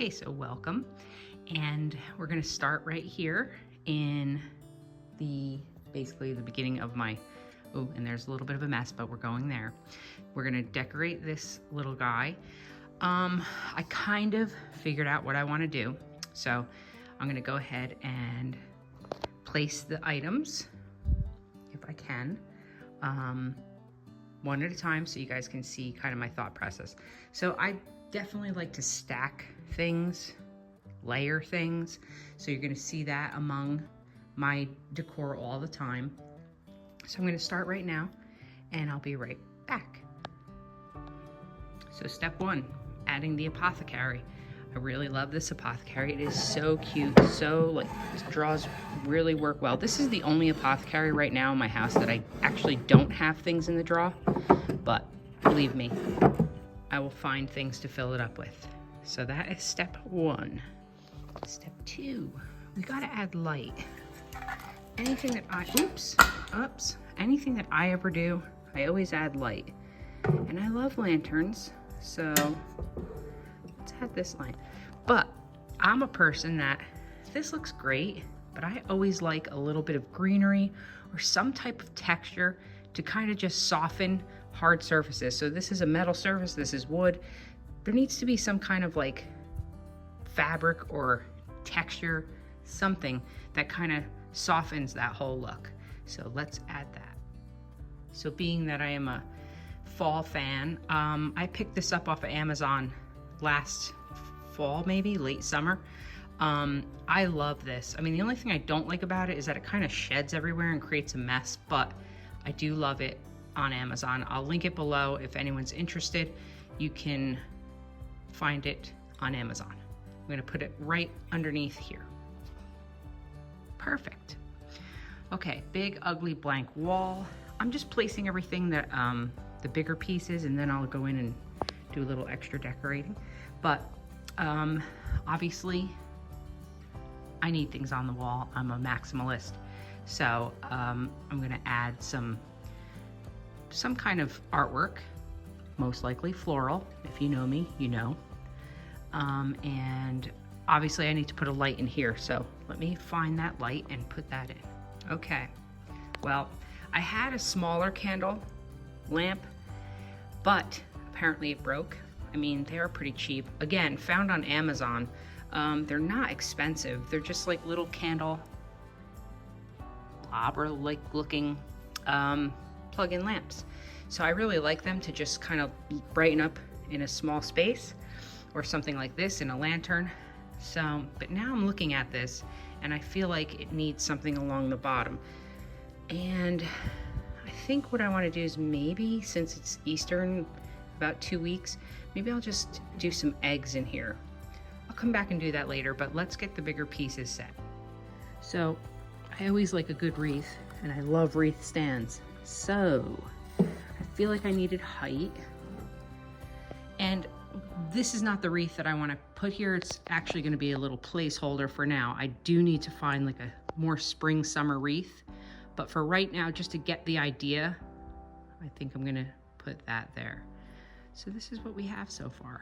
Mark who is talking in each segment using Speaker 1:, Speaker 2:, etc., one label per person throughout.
Speaker 1: Okay, so welcome. And we're gonna start right here in basically the beginning of my, oh, and there's a little bit of a mess, but we're going there. We're gonna decorate this little guy. I kind of figured out what I wanna do. So I'm gonna go ahead and place the items, if I can, one at a time so you guys can see kind of my thought process. So I definitely like to stack things, layer things. So you're gonna see that among my decor all the time. So I'm gonna start right now and I'll be right back. So step one, adding the apothecary. I really love this apothecary. It is so cute, so like these draws really work well. This is the only apothecary right now in my house that I actually don't have things in the drawer, but believe me, I will find things to fill it up with. So that is step one. Step two, we gotta add light. Anything that anything that I ever do, I always add light. And I love lanterns, so let's add this light. But I'm a person that, this looks great, but I always like a little bit of greenery or some type of texture to kind of just soften hard surfaces. So this is a metal surface, this is wood. There needs to be some kind of like fabric or texture, something that kind of softens that whole look. So let's add that. So being that I am a fall fan, I picked this up off of Amazon last fall, maybe late summer. I love this. I mean, the only thing I don't like about it is that it kind of sheds everywhere and creates a mess, but I do love it on Amazon. I'll link it below if anyone's interested. You can find it on Amazon. I'm gonna put it right underneath here. Perfect. Okay, big ugly blank wall. I'm just placing everything that the bigger pieces, and then I'll go in and do a little extra decorating. But obviously I need things on the wall. I'm a maximalist. So I'm gonna add some kind of artwork, most likely floral. If you know me, you know. And obviously I need to put a light in here. So let me find that light and put that in. Okay, well, I had a smaller candle lamp, but apparently it broke. I mean, they are pretty cheap. Again, found on Amazon. They're not expensive. They're just like little candelabra-like looking plug-in lamps. So I really like them to just kind of brighten up in a small space, or something like this in a lantern. So, but now I'm looking at this and I feel like it needs something along the bottom. And I think what I want to do is maybe, since it's Easter in about 2 weeks, maybe I'll just do some eggs in here. I'll come back and do that later, but let's get the bigger pieces set. So I always like a good wreath, and I love wreath stands. So I feel like I needed height. And this is not the wreath that I want to put here. It's actually going to be a little placeholder for now. I do need to find like a more spring summer wreath, but for right now, just to get the idea, I think I'm going to put that there. So this is what we have so far.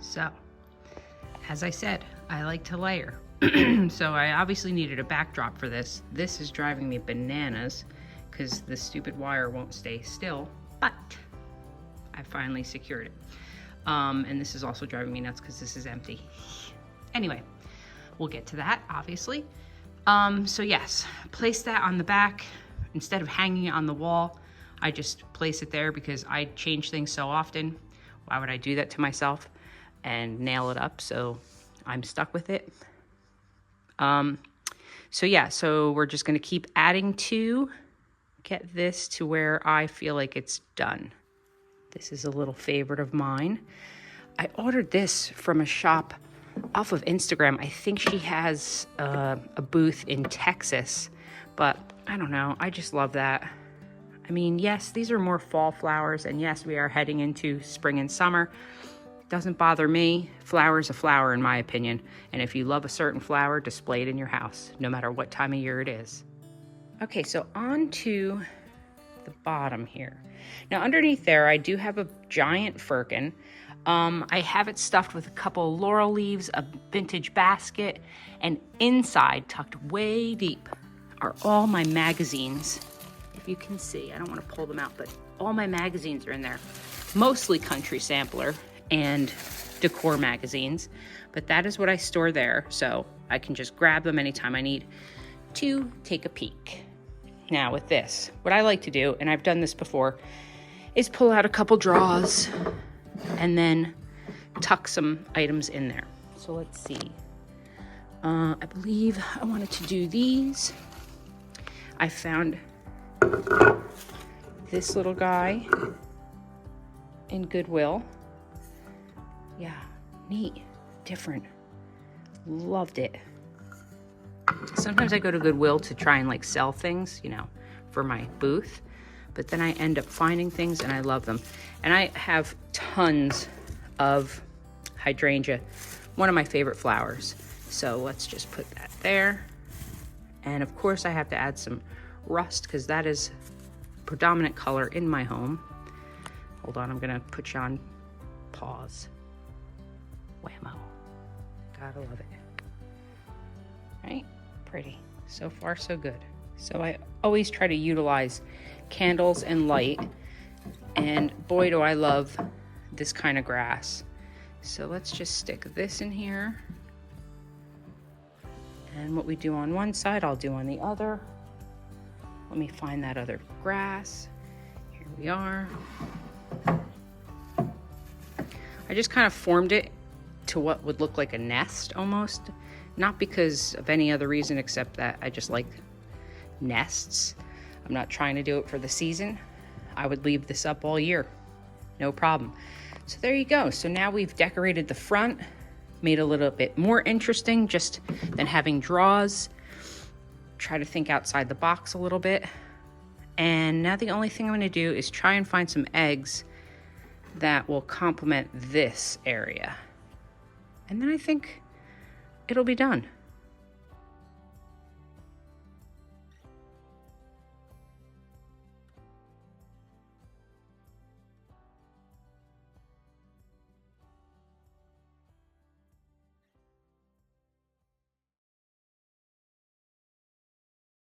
Speaker 1: So as I said, I like to layer. So I obviously needed a backdrop for this. This is driving me bananas because the stupid wire won't stay still. But I finally secured it. And this is also driving me nuts because this is empty. Anyway, we'll get to that, obviously. So yes, place that on the back. Instead of hanging it on the wall, I just place it there because I change things so often. Why would I do that to myself and nail it up? So I'm stuck with it. So yeah, so we're just gonna keep adding to get this to where I feel like it's done. This is a little favorite of mine. I ordered this from a shop off of Instagram. I think she has a booth in Texas, but I don't know. I just love that. I mean, yes, these are more fall flowers, and yes, we are heading into spring and summer. Doesn't bother me. Flower's a flower in my opinion. And if you love a certain flower, display it in your house, no matter what time of year it is. Okay, so on to the bottom here. Now underneath there, I do have a giant firkin. I have it stuffed with a couple of laurel leaves, a vintage basket, and inside, tucked way deep, are all my magazines. If you can see, I don't want to pull them out, but all my magazines are in there. Mostly Country Sampler and Decor magazines, but that is what I store there, so I can just grab them anytime I need to take a peek. Now with this, what I like to do, and I've done this before, is pull out a couple drawers and then tuck some items in there. So let's see. I believe I wanted to do these. I found this little guy in Goodwill. Yeah, neat, different. Loved it. Sometimes I go to Goodwill to try and like sell things, you know, for my booth, but then I end up finding things and I love them. And I have tons of hydrangea, one of my favorite flowers. So let's just put that there. And of course I have to add some rust because that is predominant color in my home. Hold on, I'm gonna put you on pause. Whammo. Gotta love it. Right? Pretty. So far, so good. So I always try to utilize candles and light. And boy, do I love this kind of grass. So let's just stick this in here. And what we do on one side, I'll do on the other. Let me find that other grass. Here we are. I just kind of formed it to what would look like a nest almost. Not because of any other reason except that I just like nests. I'm not trying to do it for the season. I would leave this up all year, no problem. So there you go. So now we've decorated the front, made it a little bit more interesting just than having drawers. Try to think outside the box a little bit. And now the only thing I'm gonna do is try and find some eggs that will complement this area. And then I think it'll be done.